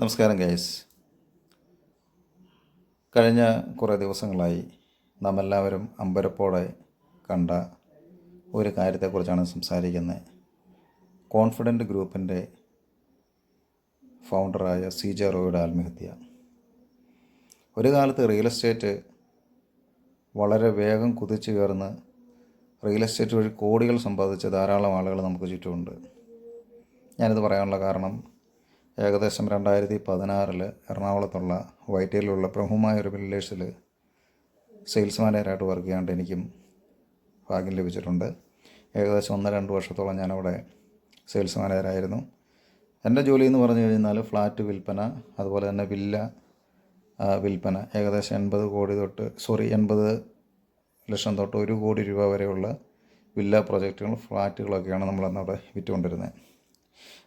നമസ്കാരം ഗൈസ്. കഴിഞ്ഞ കുറേ ദിവസങ്ങളായി നാം എല്ലാവരും അമ്പരപ്പോടെ കണ്ട ഒരു കാര്യത്തെക്കുറിച്ചാണ് സംസാരിക്കുന്നത്. കോൺഫിഡൻറ്റ് ഗ്രൂപ്പിൻ്റെ ഫൗണ്ടറായ CJ റോയിയുടെ ആത്മഹത്യ. ഒരു കാലത്ത് റിയൽ എസ്റ്റേറ്റ് വളരെ വേഗം കുതിച്ചു കയറുന്ന റിയൽ എസ്റ്റേറ്റ് വഴി കോടികൾ സമ്പാദിച്ച ധാരാളം ആളുകൾ നമുക്ക് ചുറ്റുമുണ്ട്. ഞാനിത് പറയാനുള്ള കാരണം ഏകദേശം 2016 എറണാകുളത്തുള്ള വൈറ്റിലുള്ള പ്രമുഖമായൊരു വില്ലേഴ്സിൽ സെയിൽസ് മാനേജറായിട്ട് വർക്ക് ചെയ്യാണ്ട് എനിക്കും ഭാഗ്യം ലഭിച്ചിട്ടുണ്ട്. ഏകദേശം 1-2 വർഷത്തോളം ഞാനവിടെ സെയിൽസ് മാനേജറായിരുന്നു. എൻ്റെ ജോലി എന്ന് പറഞ്ഞു കഴിഞ്ഞാൽ ഫ്ലാറ്റ് വിൽപ്പന, അതുപോലെ തന്നെ വില്ല വിൽപ്പന. ഏകദേശം 80 ലക്ഷം തൊട്ട് 1 കോടി രൂപ വരെയുള്ള വില്ല പ്രൊജക്റ്റുകൾ, ഫ്ലാറ്റുകളൊക്കെയാണ് നമ്മളന്നവിടെ വിറ്റുകൊണ്ടിരുന്നത്.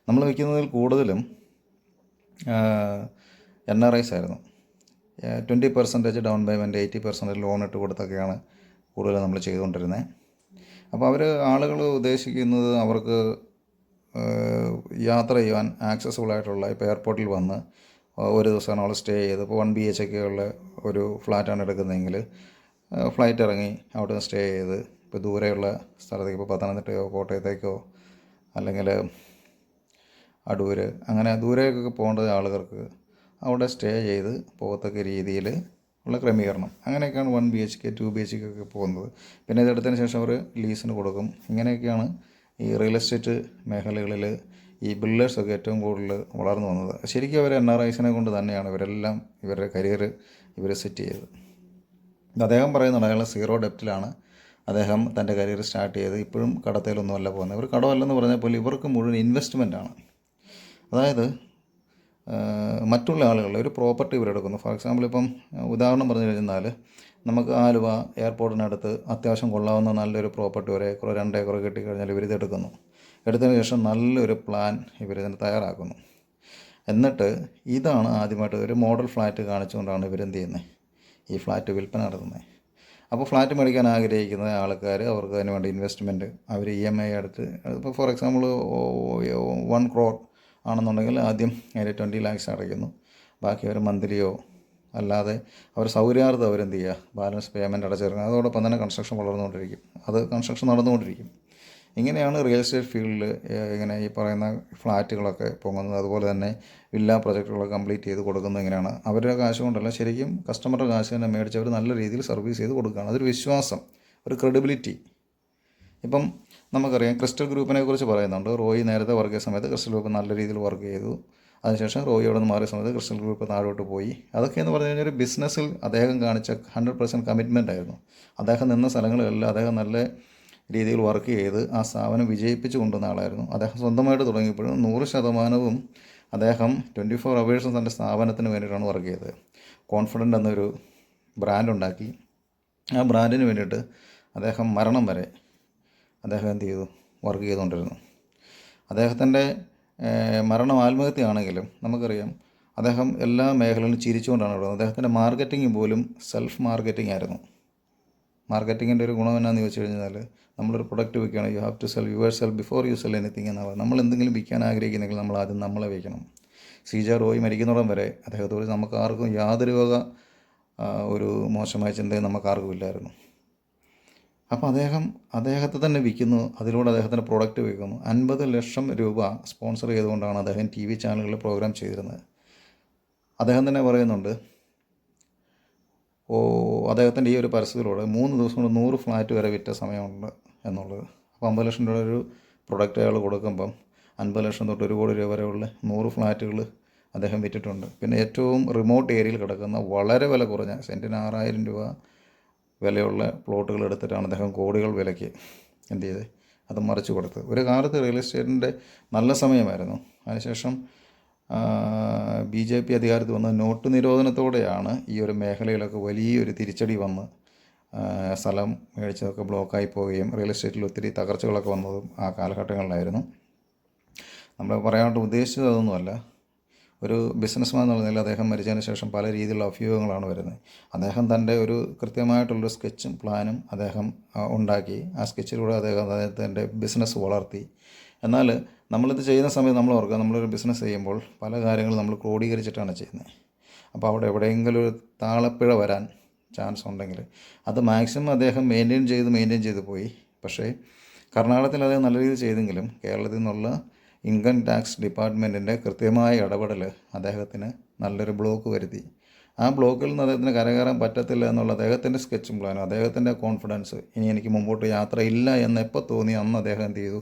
നമ്മൾ വിൽക്കുന്നതിൽ കൂടുതലും NRIs ആയിരുന്നു. 20% ഡൗൺ പേയ്മെൻറ്റ്, 80% ലോൺ ഇട്ട് കൊടുത്തൊക്കെയാണ് കൂടുതൽ നമ്മൾ ചെയ്തുകൊണ്ടിരുന്നത്. അപ്പോൾ ആളുകൾ ഉദ്ദേശിക്കുന്നത് അവർക്ക് യാത്ര ചെയ്യാൻ ആക്സസിബിൾ ആയിട്ടുള്ള, ഇപ്പോൾ എയർപോർട്ടിൽ വന്ന് ഒരു ദിവസം അവിടെ സ്റ്റേ ചെയ്ത്, ഇപ്പോൾ 1 BHK ഉള്ള ഒരു ഫ്ലാറ്റാണ് എടുക്കുന്നതെങ്കിൽ ഫ്ലൈറ്റ് ഇറങ്ങി അവിടെ സ്റ്റേ ചെയ്ത്, ഇപ്പോൾ ദൂരെയുള്ള സ്ഥലത്തേക്ക്, ഇപ്പോൾ പത്തനംതിട്ടയോ കോട്ടയത്തേക്കോ അല്ലെങ്കിൽ അടൂർ, അങ്ങനെ ദൂരേക്കൊക്കെ പോകേണ്ട ആളുകൾക്ക് അവിടെ സ്റ്റേ ചെയ്ത് പോകത്തക്ക രീതിയിൽ ഉള്ള ക്രമീകരണം, അങ്ങനെയൊക്കെയാണ് 1 BHK 2 BHK ഒക്കെ പോകുന്നത്. പിന്നെ ഇതെടുത്തതിന് ശേഷം അവർ ലീസിന് കൊടുക്കും. ഇങ്ങനെയൊക്കെയാണ് ഈ റിയൽ എസ്റ്റേറ്റ് മേഖലകളിൽ ഈ ബിൽഡേഴ്സൊക്കെ ഏറ്റവും കൂടുതൽ വളർന്നു വന്നത്. ശരിക്കും അവർ NRIസിനെ കൊണ്ട് തന്നെയാണ് ഇവരെല്ലാം ഇവരുടെ കരിയർ സെറ്റ് ചെയ്തത്. അദ്ദേഹം പറയുന്നുണ്ട്, അയാൾ 0 ഡെപ്റ്റിലാണ് അദ്ദേഹം തൻ്റെ കരിയർ സ്റ്റാർട്ട് ചെയ്ത്. ഇപ്പോഴും കടത്തിലൊന്നുമല്ല പോകുന്നത്. ഇവർ കടമല്ലെന്ന് പറഞ്ഞപ്പോൾ ഇവർക്ക് മുഴുവൻ ഇൻവെസ്റ്റ്മെൻറ്റാണ്. അതായത് മറ്റുള്ള ആളുകളുടെ ഒരു പ്രോപ്പർട്ടി ഇവരെടുക്കുന്നു. ഫോർ എക്സാമ്പിൾ, ഇപ്പം ഉദാഹരണം പറഞ്ഞു കഴിഞ്ഞാൽ, നമുക്ക് ആലുവ എയർപോർട്ടിനടുത്ത് അത്യാവശ്യം കൊള്ളാവുന്ന നല്ലൊരു പ്രോപ്പർട്ടി, 1 ഏക്കറോ 2 ഏക്കറോ കിട്ടിക്കഴിഞ്ഞാൽ ഇവരിതെടുക്കുന്നു. എടുത്തതിന് ശേഷം നല്ലൊരു പ്ലാൻ ഇവരിതിന് തയ്യാറാക്കുന്നു. എന്നിട്ട് ഇതാണ് ആദ്യമായിട്ട് ഒരു മോഡൽ ഫ്ലാറ്റ് കാണിച്ചുകൊണ്ടാണ് ഇവരെന്ത് ചെയ്യുന്നത്, ഈ ഫ്ലാറ്റ് വിൽപ്പന നടത്തുന്നത്. അപ്പോൾ ഫ്ലാറ്റ് മേടിക്കാൻ ആഗ്രഹിക്കുന്ന ആൾക്കാർ, അവർക്ക് അതിന് വേണ്ടി ഇൻവെസ്റ്റ്മെൻറ്റ് അവർ EMI എടുത്ത്, ഇപ്പോൾ ഫോർ എക്സാമ്പിൾ 1 crore ആണെന്നുണ്ടെങ്കിൽ ആദ്യം അതിൻ്റെ 20 lakhs അടയ്ക്കുന്നു. ബാക്കി അവർ മന്ത്ലിയോ അല്ലാതെ അവർ സൗകര്യാർത്ഥം അവരെന്ത് ചെയ്യുക, ബാലൻസ് പേയ്മെൻറ്റ് അടച്ചിറങ്ങുക. അതോടൊപ്പം തന്നെ കൺസ്ട്രക്ഷൻ വളർന്നുകൊണ്ടിരിക്കും, കൺസ്ട്രക്ഷൻ നടന്നുകൊണ്ടിരിക്കും. ഇങ്ങനെയാണ് റിയൽ എസ്റ്റേറ്റ് ഫീൽഡിൽ ഇങ്ങനെ ഈ പറയുന്ന ഫ്ലാറ്റുകളൊക്കെ പൊങ്ങുന്നത്. അതുപോലെ തന്നെ വില്ല പ്രൊജക്റ്റുകളൊക്കെ കംപ്ലീറ്റ് ചെയ്ത് കൊടുക്കുന്നത് ഇങ്ങനെയാണ്. അവരുടെ കാശ് കൊണ്ടല്ല, ശരിക്കും കസ്റ്റമറുടെ കാശ് തന്നെ മേടിച്ച് അവർ നല്ല രീതിയിൽ സർവീസ് ചെയ്ത് കൊടുക്കുകയാണ്. അതൊരു വിശ്വാസം, ഒരു ക്രെഡിബിലിറ്റി. ഇപ്പം നമുക്കറിയാം, ക്രിസ്റ്റൽ ഗ്രൂപ്പിനെ കുറിച്ച് പറയുന്നുണ്ട്. റോയി നേരത്തെ വർക്ക് ചെയ്ത സമയത്ത് ക്രിസ്റ്റൽ ഗ്രൂപ്പ് നല്ല രീതിയിൽ വർക്ക് ചെയ്തു. അതിനുശേഷം റോയി അവിടെ നിന്ന് മാറിയ സമയത്ത് ക്രിസ്റ്റൽ ഗ്രൂപ്പ് താഴോട്ട് പോയി. അതൊക്കെയെന്ന് പറഞ്ഞു കഴിഞ്ഞാൽ ഒരു ബിസിനസ്സിൽ അദ്ദേഹം കാണിച്ച 100% കമ്മിറ്റ്മെൻ്റ് ആയിരുന്നു. അദ്ദേഹം നിന്ന സ്ഥലങ്ങളിലെല്ലാം അദ്ദേഹം നല്ല രീതിയിൽ വർക്ക് ചെയ്ത് ആ സ്ഥാപനം വിജയിപ്പിച്ച് കൊണ്ടുവന്ന ആളായിരുന്നു. അദ്ദേഹം സ്വന്തമായിട്ട് തുടങ്ങിയപ്പോഴും 100% അദ്ദേഹം 24 hours തൻ്റെ സ്ഥാപനത്തിന് വേണ്ടിയിട്ടാണ് വർക്ക് ചെയ്തത്. കോൺഫിഡൻ്റ് എന്നൊരു ബ്രാൻഡ് ഉണ്ടാക്കി. ആ ബ്രാൻഡിന് വേണ്ടിയിട്ട് അദ്ദേഹം മരണം വരെ അദ്ദേഹം എന്ത് ചെയ്തു, വർക്ക് ചെയ്തുകൊണ്ടിരുന്നു. അദ്ദേഹത്തിൻ്റെ മരണം ആത്മഹത്യയാണെങ്കിലും നമുക്കറിയാം, അദ്ദേഹം എല്ലാ മേഖലകളിലും ചിരിച്ചുകൊണ്ടാണ് ഉള്ളത്. അദ്ദേഹത്തിൻ്റെ മാർക്കറ്റിംഗ് പോലും സെൽഫ് മാർക്കറ്റിംഗ് ആയിരുന്നു. മാർക്കറ്റിങ്ങിൻ്റെ ഒരു ഗുണം എന്നാന്ന് ചോദിച്ചു കഴിഞ്ഞാൽ, നമ്മളൊരു പ്രൊഡക്റ്റ് വിൽക്കുകയാണ്, you have to sell yourself before you sell anything എന്നാണ്. നമ്മൾ എന്തെങ്കിലും വിൽക്കാൻ ആഗ്രഹിക്കുന്നെങ്കിൽ നമ്മൾ ആദ്യം നമ്മളെ വിൽക്കണം. CJ റോയി മരിക്കുന്നിടം വരെ അദ്ദേഹത്തോട് നമുക്ക് ആർക്കും യാതൊരു വക ഒരു മോശമായ ചിന്തയും നമുക്കാർക്കും ഇല്ലായിരുന്നു. അപ്പോൾ അദ്ദേഹത്തെ തന്നെ വിൽക്കുന്നു, അതിലൂടെ അദ്ദേഹത്തിൻ്റെ പ്രൊഡക്റ്റ് വിൽക്കുന്നു. 50 ലക്ഷം രൂപ സ്പോൺസർ ചെയ്തുകൊണ്ടാണ് അദ്ദേഹം TV ചാനലുകളിൽ പ്രോഗ്രാം ചെയ്തിരുന്നത്. അദ്ദേഹം തന്നെ പറയുന്നുണ്ട്, അദ്ദേഹത്തിൻ്റെ ഈ ഒരു പരസ്യത്തിലൂടെ 3 ദിവസം കൊണ്ട് 100 ഫ്ലാറ്റ് വരെ വിറ്റ സമയമുണ്ട് എന്നുള്ളത്. അപ്പോൾ 50 ലക്ഷം രൂപ ഒരു പ്രൊഡക്റ്റ് അയാൾ കൊടുക്കുമ്പം 50 ലക്ഷം തൊട്ട് 1 കോടി രൂപ വരെയുള്ള 100 ഫ്ലാറ്റുകൾ അദ്ദേഹം വിറ്റിട്ടുണ്ട്. പിന്നെ ഏറ്റവും റിമോട്ട് ഏരിയയിൽ കിടക്കുന്ന വളരെ വില കുറഞ്ഞ സെൻറ്റിന് 6000 രൂപ വിലയുള്ള പ്ലോട്ടുകൾ എടുത്തിട്ടാണ് അദ്ദേഹം കോടികൾ വിലയ്ക്ക് എന്ത് ചെയ്ത് അത് മറിച്ച് കൊടുത്തത്. ഒരു കാലത്ത് റിയൽ എസ്റ്റേറ്റിൻ്റെ നല്ല സമയമായിരുന്നു. അതിനുശേഷം BJP അധികാരത്തിൽ വന്ന നോട്ട് നിരോധനത്തോടെയാണ് ഈ ഒരു മേഖലയിലൊക്കെ വലിയൊരു തിരിച്ചടി വന്ന് സ്ഥലം മേടിച്ചതൊക്കെ ബ്ലോക്കായി പോവുകയും റിയൽ എസ്റ്റേറ്റിൽ ഒത്തിരി തകർച്ചകളൊക്കെ വന്നതും ആ കാലഘട്ടങ്ങളിലായിരുന്നു. നമ്മൾ പറയാനായിട്ട് ഉദ്ദേശിച്ചത് അതൊന്നുമല്ല. ഒരു ബിസിനസ്മാൻ എന്നുള്ള നിലയിൽ അദ്ദേഹം മരിച്ചതിന് ശേഷം പല രീതിയിലുള്ള അഭ്യൂഹങ്ങളാണ് വരുന്നത്. അദ്ദേഹം തൻ്റെ ഒരു കൃത്യമായിട്ടുള്ളൊരു സ്കെച്ചും പ്ലാനും അദ്ദേഹം ഉണ്ടാക്കി. ആ സ്കെച്ചിലൂടെ അദ്ദേഹത്തിൻ്റെ ബിസിനസ് വളർത്തി. എന്നാൽ നമ്മളിത് ചെയ്യുന്ന സമയത്ത് നമ്മൾ ഓർക്കുക, നമ്മളൊരു ബിസിനസ് ചെയ്യുമ്പോൾ പല കാര്യങ്ങളും നമ്മൾ ക്രോഡീകരിച്ചിട്ടാണ് ചെയ്യുന്നത്. അപ്പോൾ അവിടെ എവിടെയെങ്കിലും ഒരു താളപ്പിഴ വരാൻ ചാൻസ് ഉണ്ടെങ്കിൽ അത് മാക്സിമം അദ്ദേഹം മെയിൻറ്റെയിൻ ചെയ്ത് പോയി. പക്ഷേ കർണാടകത്തിൽ അദ്ദേഹം നല്ല രീതിയിൽ ചെയ്തെങ്കിലും കേരളത്തിൽ നിന്നുള്ള ഇൻകം ടാക്സ് ഡിപ്പാർട്ട്മെൻറ്റിൻ്റെ കൃത്യമായ ഇടപെടൽ അദ്ദേഹത്തിന് നല്ലൊരു ബ്ലോക്ക് വരുത്തി. ആ ബ്ലോക്കിൽ നിന്ന് അദ്ദേഹത്തിന് കരകയറാൻ പറ്റത്തില്ല എന്നുള്ള അദ്ദേഹത്തിൻ്റെ സ്കെച്ചും പ്ലാനും അദ്ദേഹത്തിൻ്റെ കോൺഫിഡൻസ്, ഇനി എനിക്ക് മുമ്പോട്ട് യാത്രയില്ല എന്ന് എപ്പോൾ തോന്നി അന്ന് അദ്ദേഹം എന്ത് ചെയ്തു,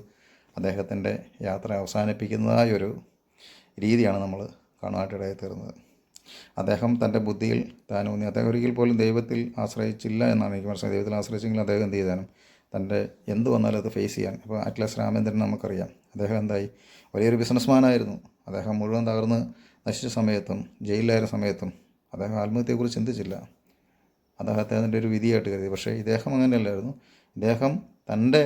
അദ്ദേഹത്തിൻ്റെ യാത്ര അവസാനിപ്പിക്കുന്നതായൊരു രീതിയാണ് നമ്മൾ കാണാനായിട്ടിടയായി തീർന്നത്. അദ്ദേഹം തൻ്റെ ബുദ്ധിയിൽ താനൂന്നി, അദ്ദേഹം ഒരിക്കൽ പോലും ദൈവത്തിൽ ആശ്രയിച്ചില്ല എന്നാണ് എനിക്ക് മനസ്സിലായത്. ദൈവത്തിൽ ആശ്രയിച്ചെങ്കിൽ അദ്ദേഹം എന്ത് ചെയ്താനും തൻ്റെ എന്ത് വന്നാലും അത് ഫേസ് ചെയ്യാൻ. ഇപ്പോൾ അറ്റ്ലസ് രാമേന്ദ്രൻ നമുക്കറിയാം, അദ്ദേഹം എന്തായി, വലിയൊരു ബിസിനസ്മാനായിരുന്നു. അദ്ദേഹം മുഴുവൻ തകർന്ന് നശിച്ച സമയത്തും ജയിലിലായിരുന്ന സമയത്തും അദ്ദേഹം ആത്മഹത്യയെക്കുറിച്ച് ചിന്തിച്ചില്ല. അദ്ദേഹത്തെ അതിൻ്റെ ഒരു വിധിയായിട്ട് കരുതി. പക്ഷേ ഇദ്ദേഹം അങ്ങനെയല്ലായിരുന്നു. ഇദ്ദേഹം തൻ്റെ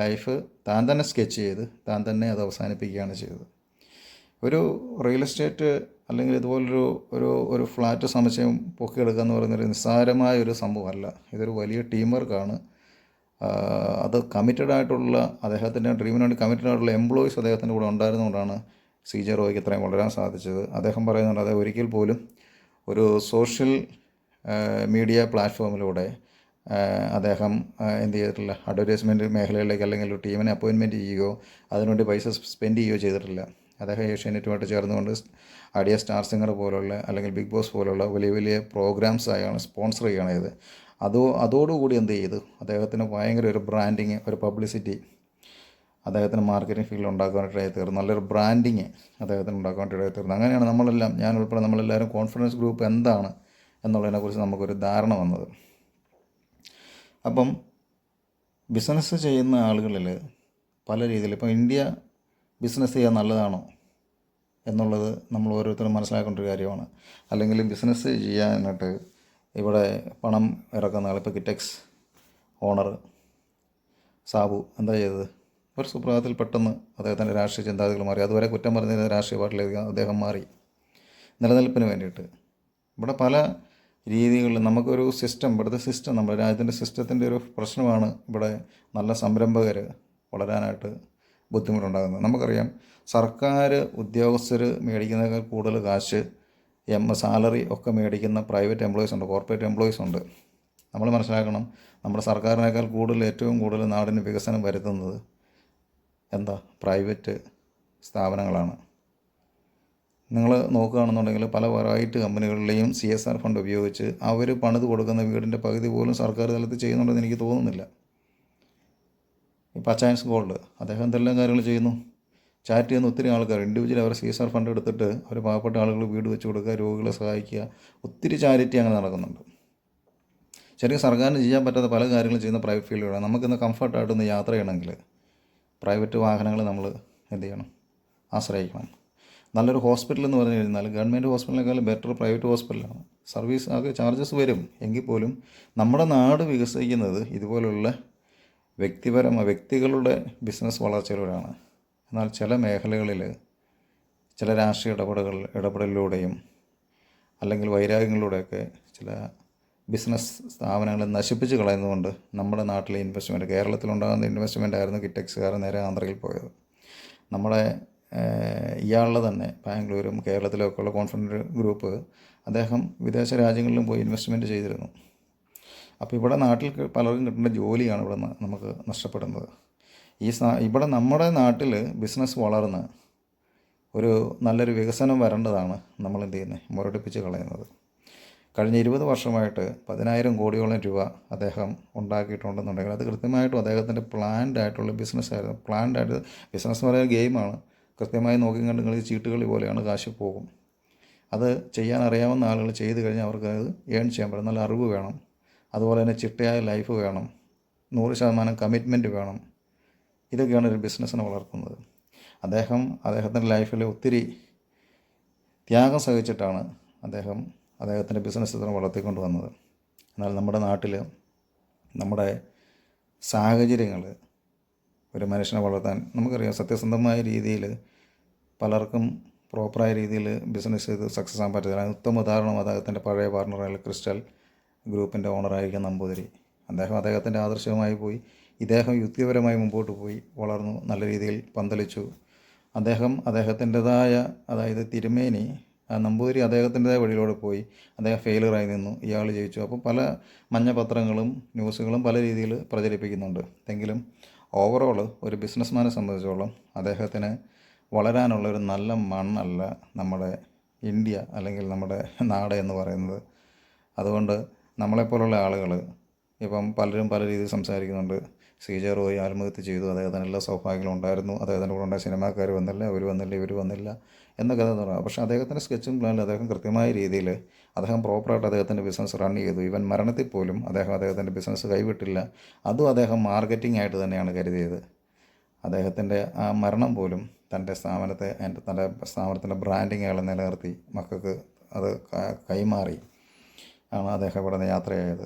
ലൈഫ് താൻ തന്നെ സ്കെച്ച് ചെയ്ത് താൻ തന്നെ അത് അവസാനിപ്പിക്കുകയാണ് ചെയ്തത്. ഒരു റിയൽ എസ്റ്റേറ്റ് അല്ലെങ്കിൽ ഇതുപോലൊരു ഒരു ഒരു ഫ്ലാറ്റ് സമുച്ചയം പൊക്കിയെടുക്കുക എന്ന് പറയുന്നൊരു നിസ്സാരമായ ഒരു സംഭവമല്ല. ഇതൊരു വലിയ ടീം വർക്കാണ്. അത് കമ്മിറ്റഡായിട്ടുള്ള, അദ്ദേഹത്തിൻ്റെ ഡ്രീമിന് വേണ്ടി കമ്മിറ്റഡായിട്ടുള്ള എംപ്ലോയീസ് അദ്ദേഹത്തിൻ്റെ കൂടെ ഉണ്ടായിരുന്നുകൊണ്ടാണ് CJ റോയ്ക്ക് ഇത്രയും വളരാൻ സാധിച്ചത്. അദ്ദേഹം പറയുന്നുണ്ട്, അദ്ദേഹം ഒരിക്കൽ പോലും ഒരു സോഷ്യൽ മീഡിയ പ്ലാറ്റ്ഫോമിലൂടെ അദ്ദേഹം എന്ത് ചെയ്തിട്ടില്ല, അഡ്വർടൈസ്മെൻറ്റ് മേഖലയിലേക്ക് അല്ലെങ്കിൽ ഒരു ടീമിനെ അപ്പോയിൻമെൻറ്റ് ചെയ്യുകയോ അതിനുവേണ്ടി പൈസ സ്പെൻഡ് ചെയ്യുകയോ ചെയ്തിട്ടില്ല. അദ്ദേഹം ഏഷ്യാനെറ്റുമായിട്ട് ചേർന്നുകൊണ്ട് ഐഡിയ സ്റ്റാർ സിംഗർ പോലുള്ള അല്ലെങ്കിൽ ബിഗ് ബോസ് പോലുള്ള വലിയ വലിയ പ്രോഗ്രാംസ് ആയാണ് സ്പോൺസർ ചെയ്യുകയാണ് ചെയ്തത്. അതോടുകൂടി എന്ത് ചെയ്തു, അദ്ദേഹത്തിന് ഭയങ്കര ഒരു ബ്രാൻഡിങ്, ഒരു പബ്ലിസിറ്റി അദ്ദേഹത്തിന് മാർക്കറ്റിംഗ് ഫീൽഡിൽ ഉണ്ടാക്കാനായിട്ടിടയായി തീർന്നു. നല്ലൊരു ബ്രാൻഡിങ് അദ്ദേഹത്തിന് ഉണ്ടാക്കാനായിട്ടിടയായി തീർന്നു. അങ്ങനെയാണ് നമ്മളെല്ലാം, ഞാൻ ഉൾപ്പെടെ നമ്മളെല്ലാവരും കോൺഫിഡൻസ് ഗ്രൂപ്പ് എന്താണ് എന്നുള്ളതിനെക്കുറിച്ച് നമുക്കൊരു ധാരണ വന്നത്. അപ്പം ബിസിനസ് ചെയ്യുന്ന ആളുകളിൽ പല രീതിയിൽ, ഇപ്പം ഇന്ത്യ ബിസിനസ് ചെയ്യാൻ നല്ലതാണോ എന്നുള്ളത് നമ്മൾ ഓരോരുത്തരും മനസ്സിലാക്കേണ്ട ഒരു കാര്യമാണ്. അല്ലെങ്കിൽ ബിസിനസ് ചെയ്യാനായിട്ട് ഇവിടെ പണം ഇറക്കുന്ന ആൾ, ഇപ്പോൾ കിറ്റെക്സ് ഓണർ സാബു എന്താ ചെയ്തത്, ഒരു സുപ്രഭാതത്തിൽ പെട്ടെന്ന് അദ്ദേഹത്തിൻ്റെ രാഷ്ട്രീയ ചിന്താഗതികൾ മാറി. അതുവരെ കുറ്റം പറഞ്ഞിരുന്ന രാഷ്ട്രീയ പാർട്ടിയിലേക്ക് അദ്ദേഹം മാറി നിലനിൽപ്പിന് വേണ്ടിയിട്ട്. ഇവിടെ പല രീതികളിൽ നമുക്കൊരു സിസ്റ്റം, ഇവിടുത്തെ സിസ്റ്റം, നമ്മുടെ രാജ്യത്തിൻ്റെ സിസ്റ്റത്തിൻ്റെ ഒരു പ്രശ്നമാണ് ഇവിടെ നല്ല സംരംഭകർ വളരാനായിട്ട് ബുദ്ധിമുട്ടുണ്ടാകുന്നത്. നമുക്കറിയാം, സർക്കാർ ഉദ്യോഗസ്ഥർ മേടിക്കുന്നതിനേക്കാൾ കൂടുതൽ കാശ് സാലറി ഒക്കെ മേടിക്കുന്ന പ്രൈവറ്റ് എംപ്ലോയീസ് ഉണ്ട്, കോർപ്പറേറ്റ് എംപ്ലോയീസ് ഉണ്ട്. നമ്മൾ മനസ്സിലാക്കണം, നമ്മുടെ സർക്കാരിനേക്കാൾ ഏറ്റവും കൂടുതൽ നാടിന് വികസനം വരുത്തുന്നത് എന്താ, പ്രൈവറ്റ് സ്ഥാപനങ്ങളാണ്. നിങ്ങൾ നോക്കുകയാണെന്നുണ്ടെങ്കിൽ പല വെറൈറ്റി കമ്പനികളിലെയും CSR ഫണ്ട് ഉപയോഗിച്ച് അവർ പണിത് കൊടുക്കുന്ന വീടിൻ്റെ പകുതി പോലും സർക്കാർ തലത്തിൽ ചെയ്യുന്നുണ്ടെന്ന് എനിക്ക് തോന്നുന്നില്ല. ഈ പച്ചായൻസ് ഗോൾഡ് അദ്ദേഹം എന്തെല്ലാം കാര്യങ്ങൾ ചെയ്യുന്നു. ചാറ്റ് ചെയ്യുന്ന ഒത്തിരി ആൾക്കാർ ഇൻഡിവിജ്വലി അവർ CSR ഫണ്ട് എടുത്തിട്ട് അവർ പാവപ്പെട്ട ആളുകൾ വീട് വെച്ച് കൊടുക്കുക, രോഗികളെ സഹായിക്കുക, ഒത്തിരി ചാരിറ്റി അങ്ങനെ നടക്കുന്നുണ്ട്. ശരിക്കും സർക്കാരിന് ചെയ്യാൻ പറ്റാത്ത പല കാര്യങ്ങളും ചെയ്യുന്ന പ്രൈവറ്റ് ഫീൽഡുകളാണ്. നമുക്കിന്ന് കംഫർട്ടായിട്ടൊന്ന് യാത്ര ചെയ്യണമെങ്കിൽ പ്രൈവറ്റ് വാഹനങ്ങൾ നമ്മൾ എന്ത് ചെയ്യണം, ആശ്രയിക്കണം. നല്ലൊരു ഹോസ്പിറ്റൽ എന്ന് പറഞ്ഞു കഴിഞ്ഞാൽ ഗവൺമെൻറ് ഹോസ്പിറ്റലിനേക്കാളും ബെറ്റർ പ്രൈവറ്റ് ഹോസ്പിറ്റലാണ്. സർവീസ് ആകെ ചാർജസ് വരും എങ്കിൽ പോലും നമ്മുടെ നാട് വികസിക്കുന്നത് ഇതുപോലുള്ള വ്യക്തികളുടെ ബിസിനസ് വളർച്ചയിലൂടെയാണ്. എന്നാൽ ചില മേഖലകളിൽ ചില രാഷ്ട്രീയ ഇടപെടലിലൂടെയും അല്ലെങ്കിൽ വൈരാഗ്യങ്ങളിലൂടെയൊക്കെ ചില ബിസിനസ് സ്ഥാപനങ്ങളെ നശിപ്പിച്ച് കളയുന്നതുകൊണ്ട് നമ്മുടെ നാട്ടിലെ ഇൻവെസ്റ്റ്മെൻറ്റ്, കേരളത്തിലുണ്ടാകുന്ന ഇൻവെസ്റ്റ്മെൻ്റ് ആയിരുന്നു കിറ്റെക്സുകാർ നേരെ ആന്ധ്രയിൽ പോയത്. നമ്മുടെ ഇയാളുടെ തന്നെ ബാംഗ്ലൂരും കേരളത്തിലൊക്കെ ഉള്ള കോൺഫിഡൻറ്റ് ഗ്രൂപ്പ് അദ്ദേഹം വിദേശ രാജ്യങ്ങളിലും പോയി ഇൻവെസ്റ്റ്മെൻറ്റ് ചെയ്തിരുന്നു. അപ്പോൾ ഇവിടെ നാട്ടിൽ പലർക്കും കിട്ടേണ്ട ജോലിയാണ് ഇവിടെ നമുക്ക് നഷ്ടപ്പെടുന്നത്. ഇവിടെ നമ്മുടെ നാട്ടിൽ ബിസിനസ് വളർന്ന് ഒരു നല്ലൊരു വികസനം വരേണ്ടതാണ് നമ്മൾ എന്ത് ചെയ്യുന്നത്, മുരടിപ്പിച്ച് കളയുന്നത്. കഴിഞ്ഞ 20 വർഷമായിട്ട് 10,000 കോടിയോളം രൂപ അദ്ദേഹം ഉണ്ടാക്കിയിട്ടുണ്ടെന്നുണ്ടെങ്കിൽ അത് കൃത്യമായിട്ടും അദ്ദേഹത്തിൻ്റെ പ്ലാൻഡ് ആയിട്ടുള്ള ബിസിനസ്സായിരുന്നു. പ്ലാൻഡ് ആയിട്ട് ബിസിനസ് എന്ന് പറയുന്ന ഗെയിമാണ്. കൃത്യമായി നോക്കി കണ്ട് നിങ്ങൾ ചീട്ടുകളി പോലെയാണ്, കാശ് പോകും. അത് ചെയ്യാൻ അറിയാവുന്ന ആളുകൾ ചെയ്ത് കഴിഞ്ഞാൽ അവർക്ക് അത് ഏൺ ചെയ്യാൻ പറ്റും. നല്ല അറിവ് വേണം, അതുപോലെ തന്നെ ചിട്ടയായ ലൈഫ് വേണം, 100% കമ്മിറ്റ്മെൻറ്റ് വേണം. ഇതൊക്കെയാണ് ഒരു ബിസിനസ്സിനെ വളർത്തുന്നത്. അദ്ദേഹത്തിൻ്റെ ലൈഫിൽ ഒത്തിരി ത്യാഗം സഹിച്ചിട്ടാണ് അദ്ദേഹത്തിൻ്റെ ബിസിനസ് ഇതിനെ വളർത്തിക്കൊണ്ട് വന്നത്. എന്നാൽ നമ്മുടെ നാട്ടിൽ നമ്മുടെ സാഹചര്യങ്ങൾ ഒരു മനുഷ്യനെ വളർത്താൻ നമുക്കറിയാം, സത്യസന്ധമായ രീതിയിൽ പലർക്കും പ്രോപ്പറായ രീതിയിൽ ബിസിനസ് ചെയ്ത് സക്സസ് ആകാൻ പറ്റില്ല. അതിന് ഉത്തമ ഉദാഹരണം അദ്ദേഹത്തിൻ്റെ പഴയ പാർട്ണറായ ക്രിസ്റ്റൽ ഗ്രൂപ്പിൻ്റെ ഓണറായിരിക്കുന്ന നമ്പൂതിരി. അദ്ദേഹത്തിൻ്റെ ആദർശവുമായി പോയി ഇദ്ദേഹം യുക്തിപരമായി മുമ്പോട്ട് പോയി വളർന്നു, നല്ല രീതിയിൽ പന്തലിച്ചു. അദ്ദേഹത്തിൻ്റെതായ, അതായത് തിരുമേനി നമ്പൂതിരി അദ്ദേഹത്തിൻ്റെതായ വഴിയിലൂടെ പോയി. അദ്ദേഹം ഫെയിലറായി നിന്നു, ഇയാൾ ജയിച്ചു. അപ്പോൾ പല മഞ്ഞപത്രങ്ങളും ന്യൂസുകളും പല രീതിയിൽ പ്രചരിപ്പിക്കുന്നുണ്ട്. എങ്കിലും ഓവറോൾ ഒരു ബിസിനസ്മാനെ സംബന്ധിച്ചോളം അദ്ദേഹത്തിന് വളരാനുള്ളൊരു നല്ല മണ്ണല്ല നമ്മുടെ ഇന്ത്യ അല്ലെങ്കിൽ നമ്മുടെ നാട് എന്ന് പറയുന്നത്. അതുകൊണ്ട് നമ്മളെപ്പോലുള്ള ആളുകൾ ഇപ്പം പലരും പല രീതിയിൽ സംസാരിക്കുന്നുണ്ട്. CJ റോയ് ആത്മഹത്യ ചെയ്തു, അദ്ദേഹത്തിന് എല്ലാ സൗഭാഗ്യങ്ങളും ഉണ്ടായിരുന്നു, അദ്ദേഹത്തിൻ്റെ കൂടെ ഉണ്ടായ സിനിമാക്കാർ വന്നില്ല, അവർ വന്നില്ല, ഇവർ വന്നില്ല എന്നൊക്കെ പറയാം. പക്ഷേ അദ്ദേഹത്തിൻ്റെ സ്കെച്ചും പ്ലാനിൽ അദ്ദേഹം കൃത്യമായ രീതിയിൽ അദ്ദേഹം പ്രോപ്പറായിട്ട് അദ്ദേഹത്തിൻ്റെ ബിസിനസ് റൺ ചെയ്തു. ഈവൻ മരണത്തിൽ പോലും അദ്ദേഹത്തിൻ്റെ ബിസിനസ് കൈവിട്ടില്ല. അതും അദ്ദേഹം മാർക്കറ്റിംഗ് ആയിട്ട് തന്നെയാണ് കരുതിയത്. അദ്ദേഹത്തിൻ്റെ ആ മരണം പോലും തൻ്റെ സ്ഥാപനത്തിൻ്റെ ബ്രാൻഡിങ് അയാൾ നിലനിർത്തി മക്കൾക്ക് അത് കൈമാറി ആണ് അദ്ദേഹം ഇവിടെ നിന്ന് യാത്രയായത്.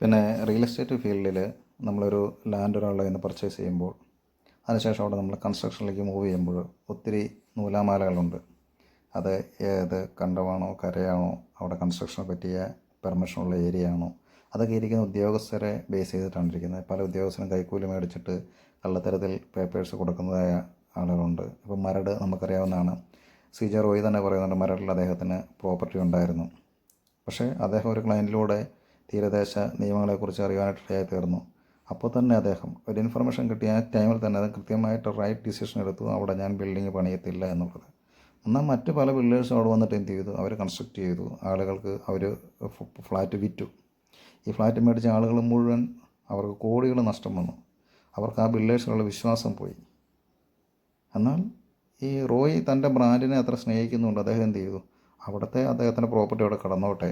പിന്നെ റിയൽ എസ്റ്റേറ്റ് ഫീൽഡിൽ നമ്മളൊരു ലാൻഡ് ഒരാളുടെ നിന്ന് പർച്ചേസ് ചെയ്യുമ്പോൾ അതിനുശേഷം അവിടെ നമ്മൾ കൺസ്ട്രക്ഷനിലേക്ക് മൂവ് ചെയ്യുമ്പോൾ ഒത്തിരി നൂലാമാലകളുണ്ട്. അത് ഏത് കണ്ടമാണോ കരയാണോ, അവിടെ കൺസ്ട്രക്ഷനെ പറ്റിയ പെർമിഷനുള്ള ഏരിയ ആണോ, അതൊക്കെ ഇരിക്കുന്ന ഉദ്യോഗസ്ഥരെ ബേസ് ചെയ്തിട്ടാണ് ഇരിക്കുന്നത്. പല ഉദ്യോഗസ്ഥരും കൈക്കൂലി മേടിച്ചിട്ട് കള്ളത്തരത്തിൽ പേപ്പേഴ്സ് കൊടുക്കുന്നതായ ആളുകളുണ്ട്. ഇപ്പോൾ മരട് നമുക്കറിയാവുന്നതാണ്. CJ റോയ് തന്നെ പറയുന്നുണ്ട് മരടിൽ അദ്ദേഹത്തിന് പ്രോപ്പർട്ടി ഉണ്ടായിരുന്നു. പക്ഷേ അദ്ദേഹം ഒരു ക്ലയൻറ്റിലൂടെ തീരദേശ നിയമങ്ങളെക്കുറിച്ച് അറിയാനായിട്ടിടയായി തീർന്നു. അപ്പോൾ തന്നെ അദ്ദേഹം ഒരു ഇൻഫർമേഷൻ കിട്ടിയ ആ ടൈമിൽ തന്നെ അത് കൃത്യമായിട്ട് റൈറ്റ് ഡിസിഷൻ എടുത്തു. അവിടെ ഞാൻ ബിൽഡിങ് പണിയത്തില്ല എന്നുള്ളത്. എന്നാൽ മറ്റ് പല ബിൽഡേഴ്സും അവിടെ വന്നിട്ട് എന്ത് ചെയ്തു, അവർ കൺസ്ട്രക്റ്റ് ചെയ്തു, ആളുകൾക്ക് അവർ ഫ്ലാറ്റ് വിറ്റു. ഈ ഫ്ലാറ്റ് മേടിച്ച ആളുകൾ മുഴുവൻ അവർക്ക് കോടികൾ നഷ്ടം വന്നു. അവർക്ക് ആ ബിൽഡേഴ്സിലുള്ള വിശ്വാസം പോയി. എന്നാൽ ഈ റോയ് തൻ്റെ ബ്രാൻഡിനെ അത്ര സ്നേഹിക്കുന്നുണ്ട്. അദ്ദേഹം എന്ത് ചെയ്തു, അവിടുത്തെ അദ്ദേഹത്തിൻ്റെ പ്രോപ്പർട്ടി അവിടെ കടന്നോട്ടെ,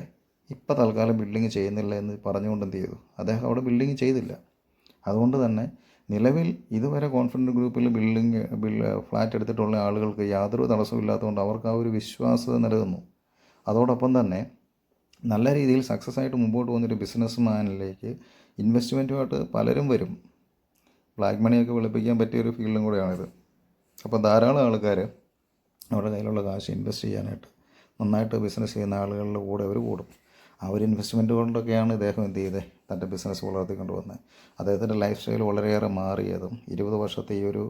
ഇപ്പോൾ തൽക്കാലം ബിൽഡിങ് ചെയ്യുന്നില്ല എന്ന് പറഞ്ഞുകൊണ്ട് എന്ത് ചെയ്തു, അദ്ദേഹം അവിടെ ബിൽഡിങ് ചെയ്തില്ല. അതുകൊണ്ട് തന്നെ നിലവിൽ ഇതുവരെ കോൺഫിഡൻറ്റ് ഗ്രൂപ്പിൽ ഫ്ലാറ്റ് എടുത്തിട്ടുള്ള ആളുകൾക്ക് യാതൊരു തടസ്സവും ഇല്ലാത്തതുകൊണ്ട് അവർക്ക് ആ ഒരു വിശ്വാസ്യത നിലനിന്നു. അതോടൊപ്പം തന്നെ നല്ല രീതിയിൽ സക്സസ് ആയിട്ട് മുമ്പോട്ട് പോകുന്നൊരു ബിസിനസ്മാനിലേക്ക് ഇൻവെസ്റ്റ്മെൻറ്റുമായിട്ട് പലരും വരും. ബ്ലാക്ക് മണിയൊക്കെ വെളുപ്പിക്കാൻ പറ്റിയൊരു ഫീൽഡും കൂടെയാണിത്. അപ്പോൾ ധാരാളം ആൾക്കാർ അവരുടെ കയ്യിലുള്ള കാശ് ഇൻവെസ്റ്റ് ചെയ്യാനായിട്ട് നന്നായിട്ട് ബിസിനസ് ചെയ്യുന്ന ആളുകളുടെ കൂടെ അവർ കൂടും. ആ ഒരു ഇൻവെസ്റ്റ്മെൻറ്റ് കൊണ്ടൊക്കെയാണ് ഇദ്ദേഹം എന്ത് ചെയ്തത്, തൻ്റെ ബിസിനസ് വളർത്തിക്കൊണ്ട് വന്നത്. അദ്ദേഹത്തിൻ്റെ ലൈഫ് സ്റ്റൈൽ വളരെയേറെ മാറിയതും 20 വർഷത്തെ ഈ ഒരു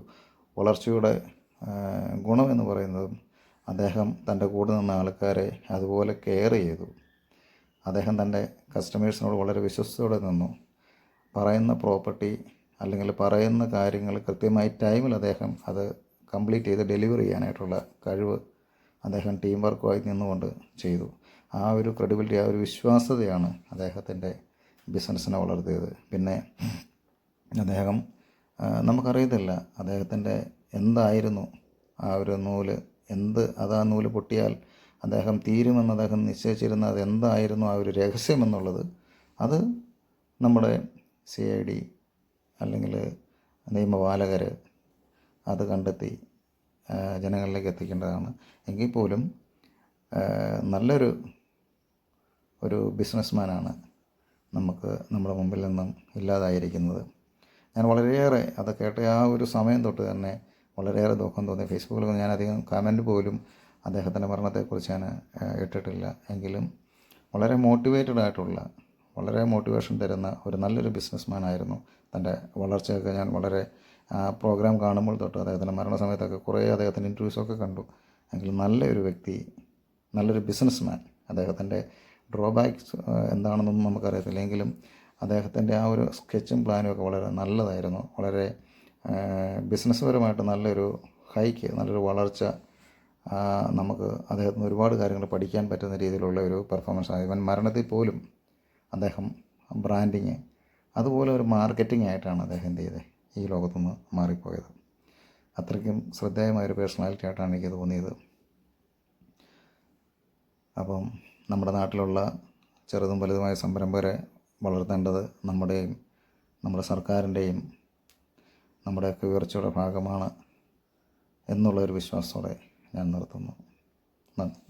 വളർച്ചയുടെ ഗുണമെന്ന് പറയുന്നതും അദ്ദേഹം തൻ്റെ കൂടെ നിന്ന ആൾക്കാരെ അതുപോലെ കെയർ ചെയ്തു. അദ്ദേഹം തൻ്റെ കസ്റ്റമേഴ്സിനോട് വളരെ വിശ്വസ്തയോടെ നിന്നു. പറയുന്ന പ്രോപ്പർട്ടി അല്ലെങ്കിൽ പറയുന്ന കാര്യങ്ങൾ കൃത്യമായി ടൈമിൽ അദ്ദേഹം അത് കംപ്ലീറ്റ് ചെയ്ത് ഡെലിവർ ചെയ്യാനായിട്ടുള്ള കഴിവ് അദ്ദേഹം ടീം വർക്കുമായി നിന്നുകൊണ്ട് ചെയ്തു. ആ ഒരു ക്രെഡിബിലിറ്റി, ആ ഒരു വിശ്വാസ്യതയാണ് അദ്ദേഹത്തിൻ്റെ ബിസിനസ്സിനെ വളർത്തിയത്. പിന്നെ അദ്ദേഹം നമുക്കറിയത്തില്ല അദ്ദേഹത്തിൻ്റെ എന്തായിരുന്നു ആ ഒരു നൂല്, ആ നൂല് പൊട്ടിയാൽ അദ്ദേഹം തീരുമെന്ന് അദ്ദേഹം നിശ്ചയിച്ചിരുന്ന അത് എന്തായിരുന്നു ആ ഒരു രഹസ്യമെന്നുള്ളത്, അത് നമ്മുടെ CID അല്ലെങ്കിൽ നിയമപാലകർ അത് കണ്ടെത്തി ജനങ്ങളിലേക്ക് എത്തിക്കേണ്ടതാണ്. എങ്കിൽ പോലും നല്ലൊരു ബിസിനസ്മാനാണ് നമ്മുടെ മുമ്പിൽ നിന്നും ഇല്ലാതായിരിക്കുന്നത്. ഞാൻ വളരെയേറെ അത് കേട്ട ആ ഒരു സമയം തൊട്ട് തന്നെ വളരെയേറെ ദുഃഖം തോന്നി. ഫേസ്ബുക്കിൽ ഞാൻ അധികം കമൻറ്റ് പോലും അദ്ദേഹത്തിൻ്റെ മരണത്തെക്കുറിച്ച് ഞാൻ ഇട്ടിട്ടില്ല. എങ്കിലും വളരെ മോട്ടിവേറ്റഡ് ആയിട്ടുള്ള, വളരെ മോട്ടിവേഷൻ തരുന്ന ഒരു നല്ലൊരു ബിസിനസ്മാനായിരുന്നു. തൻ്റെ വളർച്ചയൊക്കെ ഞാൻ വളരെ പ്രോഗ്രാം കാണുമ്പോൾ തൊട്ട് അദ്ദേഹത്തിൻ്റെ മരണസമയത്തൊക്കെ കുറേ അദ്ദേഹത്തിൻ്റെ ഇൻ്റർവ്യൂസൊക്കെ കണ്ടു. എങ്കിലും നല്ലൊരു വ്യക്തി, നല്ലൊരു ബിസിനസ്മാൻ. അദ്ദേഹത്തിൻ്റെ ഡ്രോബാക്സ് എന്താണെന്നൊന്നും നമുക്കറിയത്തില്ല. എങ്കിലും അദ്ദേഹത്തിൻ്റെ ആ ഒരു സ്കെച്ചും പ്ലാനും ഒക്കെ വളരെ നല്ലതായിരുന്നു. വളരെ ബിസിനസ്സുപരമായിട്ട് നല്ലൊരു ഹൈക്ക്, നല്ലൊരു വളർച്ച, നമുക്ക് അദ്ദേഹത്തിന് ഒരുപാട് കാര്യങ്ങൾ പഠിക്കാൻ പറ്റുന്ന രീതിയിലുള്ള ഒരു പെർഫോമൻസ് ആണ്. ഇവൻ മരണത്തിൽ പോലും അദ്ദേഹം ബ്രാൻഡിങ്, അതുപോലെ ഒരു മാർക്കറ്റിംഗ് ആയിട്ടാണ് അദ്ദേഹം എന്ത് ചെയ്തത്, ഈ ലോകത്തുനിന്ന് മാറിപ്പോയത്. അത്രയ്ക്കും ശ്രദ്ധേയമായൊരു പേഴ്സണാലിറ്റി ആയിട്ടാണ് എനിക്ക് തോന്നിയത്. അപ്പം നമ്മുടെ നാട്ടിലുള്ള ചെറുതും വലുതുമായ സംരംഭകരെ വളർത്തേണ്ടത് നമ്മുടെ സർക്കാരിൻ്റെയും നമ്മുടെയൊക്കെ ഉയർച്ചയുടെ ഭാഗമാണ് എന്നുള്ളൊരു വിശ്വാസത്തോടെ ഞാൻ നിർത്തുന്നു. നന്ദി.